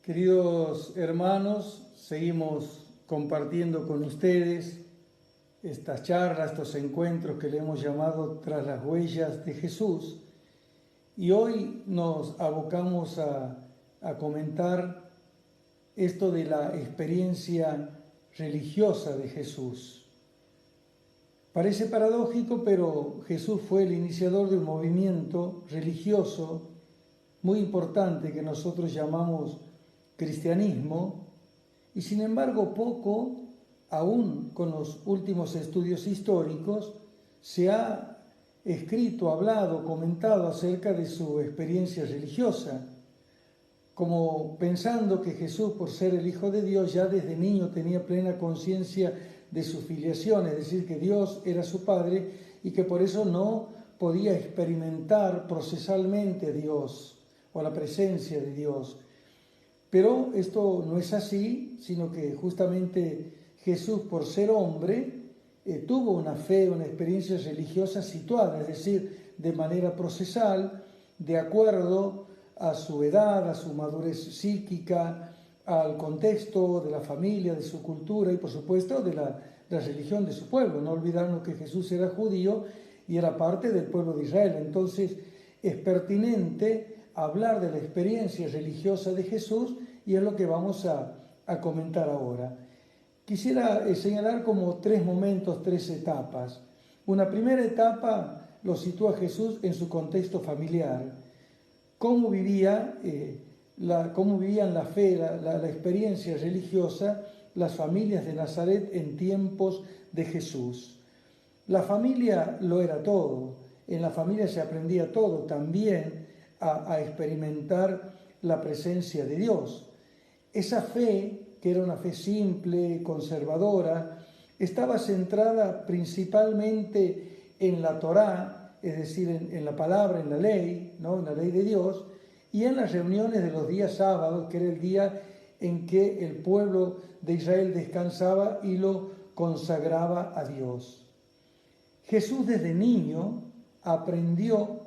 Queridos hermanos, seguimos compartiendo con ustedes estas charlas, estos encuentros que le hemos llamado Tras las huellas de Jesús. Y hoy nos abocamos a comentar esto de la experiencia religiosa de Jesús. Parece paradójico, pero Jesús fue el iniciador de un movimiento religioso muy importante que nosotros llamamos cristianismo, y sin embargo poco, aún con los últimos estudios históricos, se ha escrito, hablado, comentado acerca de su experiencia religiosa, como pensando que Jesús, por ser el Hijo de Dios, ya desde niño tenía plena conciencia de su filiación, es decir, que Dios era su Padre y que por eso no podía experimentar procesalmente a Dios o la presencia de Dios. Pero esto no es así, sino que justamente Jesús, por ser hombre, tuvo una fe, una experiencia religiosa situada, es decir, de manera procesal, de acuerdo a su edad, a su madurez psíquica, al contexto de la familia, de su cultura y por supuesto de la religión de su pueblo. No olvidarnos que Jesús era judío y era parte del pueblo de Israel. Entonces es pertinente hablar de la experiencia religiosa de Jesús y es lo que vamos a comentar ahora. Quisiera señalar como tres momentos, tres etapas. Una primera etapa lo sitúa Jesús en su contexto familiar. Cómo vivían la fe, la experiencia religiosa las familias de Nazaret en tiempos de Jesús. La familia lo era todo, en la familia se aprendía todo, también a experimentar la presencia de Dios. Esa fe, que era una fe simple, conservadora, estaba centrada principalmente en la Torá, es decir, en la palabra, en la ley, ¿no? En la ley de Dios, y en las reuniones de los días sábados, que era el día en que el pueblo de Israel descansaba y lo consagraba a Dios. Jesús desde niño aprendió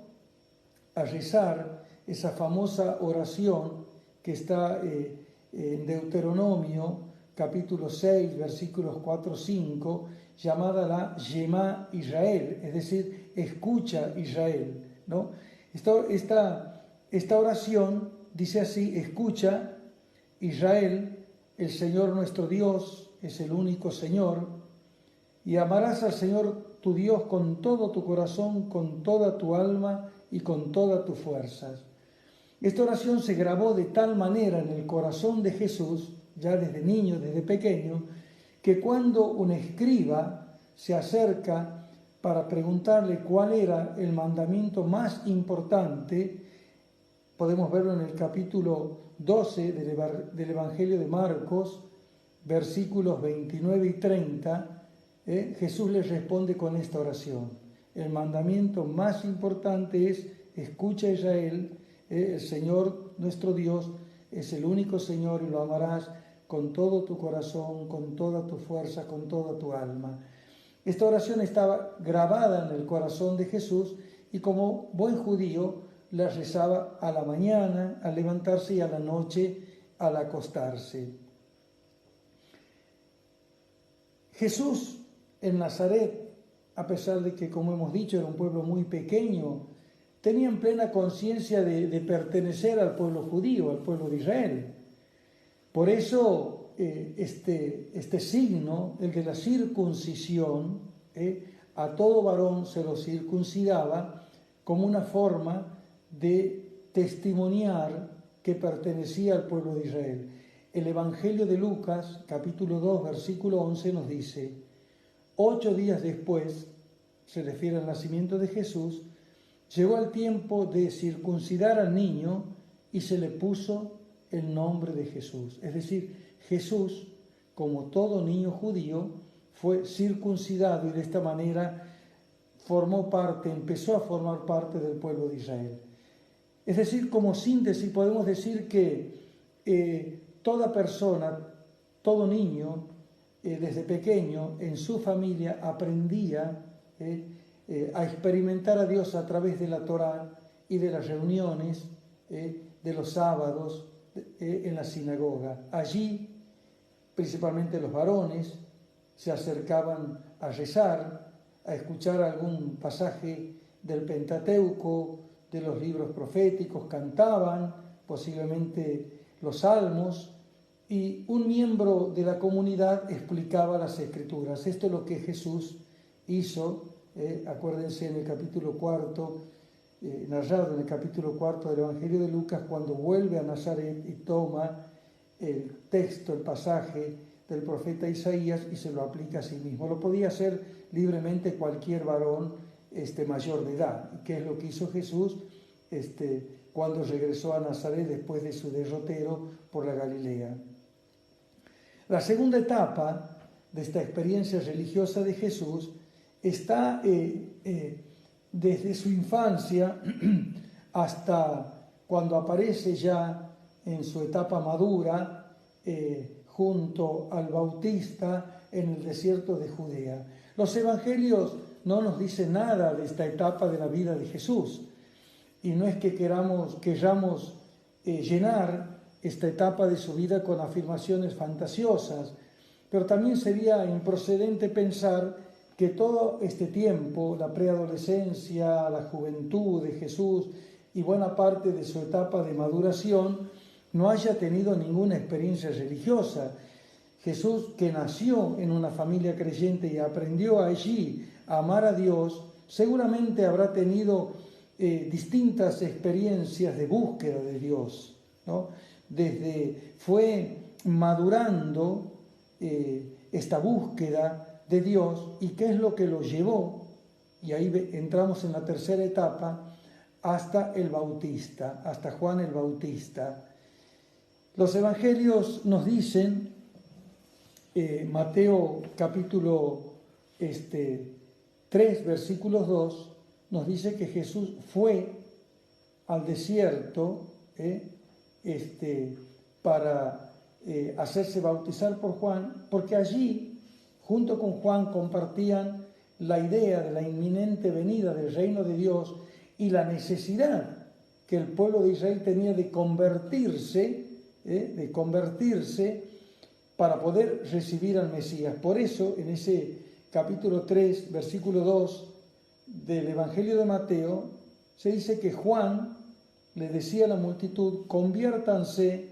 a rezar esa famosa oración que está en Deuteronomio capítulo 6 versículos 4-5, llamada la Shema Israel, es decir, escucha Israel, ¿no? Esta oración dice así: escucha Israel, el Señor nuestro Dios es el único Señor, y amarás al Señor tu Dios con todo tu corazón, con toda tu alma y con todas tus fuerzas. Esta oración se grabó de tal manera en el corazón de Jesús, ya desde niño, desde pequeño, que cuando un escriba se acerca para preguntarle cuál era el mandamiento más importante, podemos verlo en el capítulo 12 del Evangelio de Marcos, versículos 29 y 30, Jesús les responde con esta oración. El mandamiento más importante es: escucha Israel, el Señor nuestro Dios es el único Señor y lo amarás con todo tu corazón, con toda tu fuerza, con toda tu alma. Esta oración estaba grabada en el corazón de Jesús y como buen judío la rezaba a la mañana, al levantarse, y a la noche, al acostarse. Jesús en Nazaret, a pesar de que, como hemos dicho, era un pueblo muy pequeño, tenían plena conciencia de pertenecer al pueblo judío, al pueblo de Israel. Por eso este signo, el de la circuncisión, a todo varón se lo circuncidaba como una forma de testimoniar que pertenecía al pueblo de Israel. El Evangelio de Lucas, capítulo 2, versículo 11, nos dice: 8 días después, se refiere al nacimiento de Jesús, llegó el tiempo de circuncidar al niño y se le puso el nombre de Jesús. Es decir, Jesús, como todo niño judío, fue circuncidado y de esta manera empezó a formar parte del pueblo de Israel. Es decir, como síntesis podemos decir que toda persona, todo niño, desde pequeño en su familia aprendía a experimentar a Dios a través de la Torá y de las reuniones de los sábados, en la sinagoga. Allí, principalmente los varones, se acercaban a rezar, a escuchar algún pasaje del Pentateuco, de los libros proféticos, cantaban posiblemente los salmos, y un miembro de la comunidad explicaba las Escrituras. Esto es lo que Jesús hizo, acuérdense en el capítulo 4, narrado en el capítulo 4 del Evangelio de Lucas, cuando vuelve a Nazaret y toma el texto, el pasaje del profeta Isaías y se lo aplica a sí mismo. Lo podía hacer libremente cualquier varón mayor de edad. ¿Y qué es lo que hizo Jesús cuando regresó a Nazaret después de su derrotero por la Galilea? La segunda etapa de esta experiencia religiosa de Jesús está desde su infancia hasta cuando aparece ya en su etapa madura junto al Bautista en el desierto de Judea. Los evangelios no nos dicen nada de esta etapa de la vida de Jesús, y no es que queramos llenar esta etapa de su vida con afirmaciones fantasiosas, pero también sería improcedente pensar que todo este tiempo, la preadolescencia, la juventud de Jesús y buena parte de su etapa de maduración, no haya tenido ninguna experiencia religiosa. Jesús, que nació en una familia creyente y aprendió allí a amar a Dios, seguramente habrá tenido distintas experiencias de búsqueda de Dios, ¿no? Fue madurando esta búsqueda de Dios, y qué es lo que lo llevó, y ahí entramos en la tercera etapa, hasta el Bautista, hasta Juan el Bautista. Los evangelios nos dicen, Mateo capítulo 3, versículos 2, nos dice que Jesús fue al desierto para hacerse bautizar por Juan, porque allí, junto con Juan, compartían la idea de la inminente venida del reino de Dios y la necesidad que el pueblo de Israel tenía de convertirse para poder recibir al Mesías. Por eso, en ese capítulo 3, versículo 2 del Evangelio de Mateo, se dice que Juan le decía a la multitud: conviértanse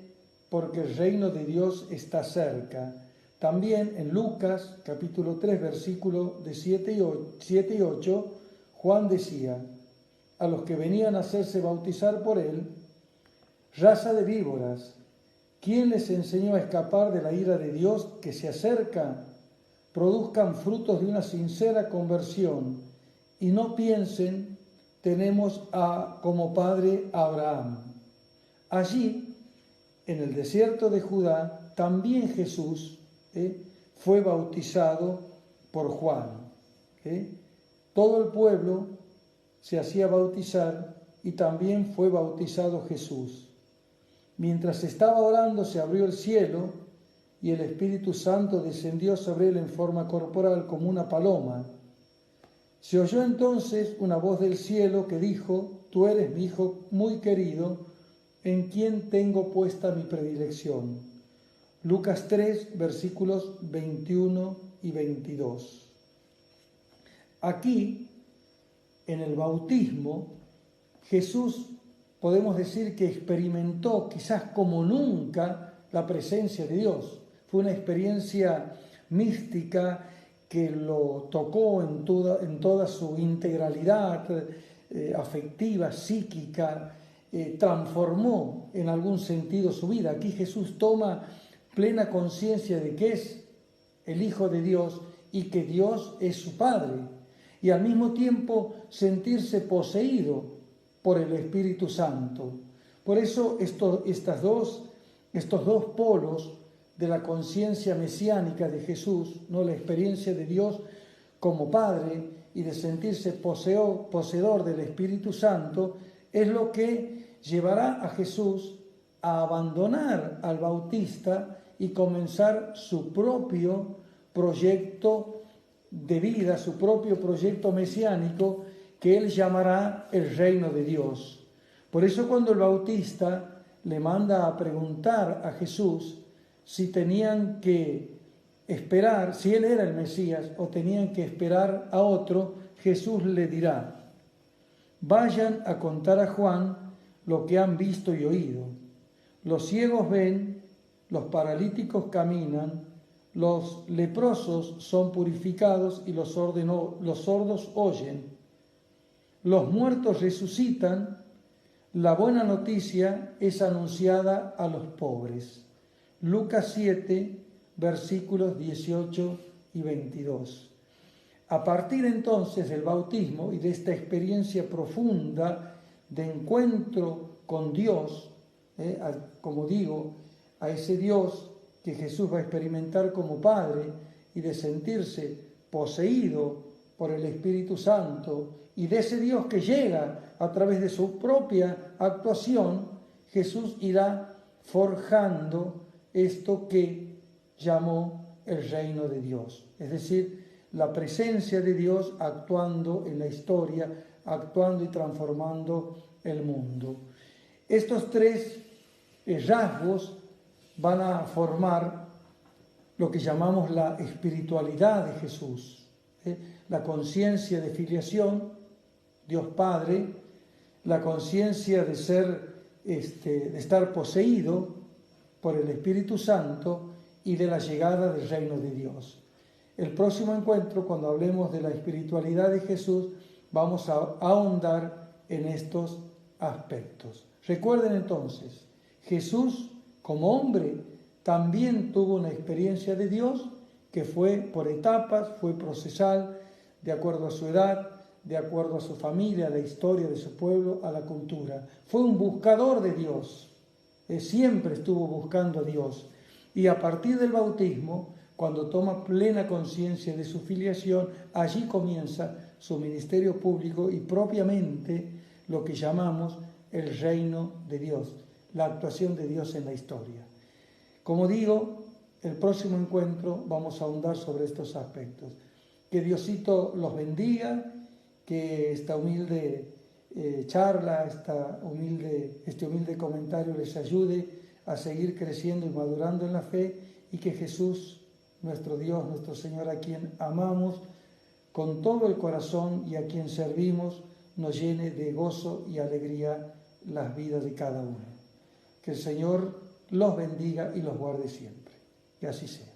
porque el reino de Dios está cerca. También en Lucas capítulo 3, versículo de 7 y 8, Juan decía a los que venían a hacerse bautizar por él: raza de víboras, ¿quién les enseñó a escapar de la ira de Dios que se acerca? Produzcan frutos de una sincera conversión y no piensen, tenemos como padre a Abraham. Allí, en el desierto de Judá, también Jesús fue bautizado por Juan. Todo el pueblo se hacía bautizar y también fue bautizado Jesús. Mientras estaba orando, se abrió el cielo y el Espíritu Santo descendió sobre él en forma corporal como una paloma. Se oyó entonces una voz del cielo que dijo: tú eres mi Hijo muy querido, en quien tengo puesta mi predilección. Lucas 3, versículos 21 y 22. Aquí, en el bautismo, Jesús podemos decir que experimentó quizás como nunca la presencia de Dios. Fue una experiencia mística que lo tocó en toda su integralidad afectiva, psíquica, transformó en algún sentido su vida. Aquí Jesús toma plena conciencia de que es el Hijo de Dios y que Dios es su Padre, y al mismo tiempo sentirse poseído por el Espíritu Santo. Por eso estos dos polos de la conciencia mesiánica de Jesús, ¿no? La experiencia de Dios como Padre y de sentirse poseedor del Espíritu Santo, es lo que llevará a Jesús a abandonar al Bautista y comenzar su propio proyecto de vida, su propio proyecto mesiánico, que él llamará el reino de Dios. Por eso cuando el Bautista le manda a preguntar a Jesús si tenían que esperar, si él era el Mesías o tenían que esperar a otro. Jesús le dirá: vayan a contar a Juan lo que han visto y oído. Los ciegos ven, los paralíticos caminan, los leprosos son purificados y los sordos oyen. Los muertos resucitan, la buena noticia es anunciada a los pobres. Lucas 7, versículos 18 y 22. A partir entonces del bautismo y de esta experiencia profunda de encuentro con Dios, como digo, a ese Dios que Jesús va a experimentar como Padre, y de sentirse poseído por el Espíritu Santo, y de ese Dios que llega a través de su propia actuación, Jesús irá forjando esto que llamó el reino de Dios, es decir, la presencia de Dios actuando en la historia, actuando y transformando el mundo. Estos tres rasgos van a formar lo que llamamos la espiritualidad de Jesús, la conciencia de filiación, Dios Padre, la conciencia de de estar poseído por el Espíritu Santo y de la llegada del reino de Dios. El próximo encuentro, cuando hablemos de la espiritualidad de Jesús, vamos a ahondar en estos aspectos. Recuerden entonces, Jesús como hombre también tuvo una experiencia de Dios que fue por etapas, fue procesal, de acuerdo a su edad, de acuerdo a su familia, a la historia de su pueblo, a la cultura. Fue un buscador de Dios, siempre estuvo buscando a Dios. Y a partir del bautismo, cuando toma plena conciencia de su filiación, allí comienza su ministerio público y propiamente lo que llamamos el reino de Dios, la actuación de Dios en la historia. Como digo, el próximo encuentro vamos a ahondar sobre estos aspectos. Que Diosito los bendiga, que esta humilde charla, este humilde comentario les ayude a seguir creciendo y madurando en la fe, y que Jesús, nuestro Dios, nuestro Señor, a quien amamos con todo el corazón y a quien servimos, nos llene de gozo y alegría las vidas de cada uno. Que el Señor los bendiga y los guarde siempre. Que así sea.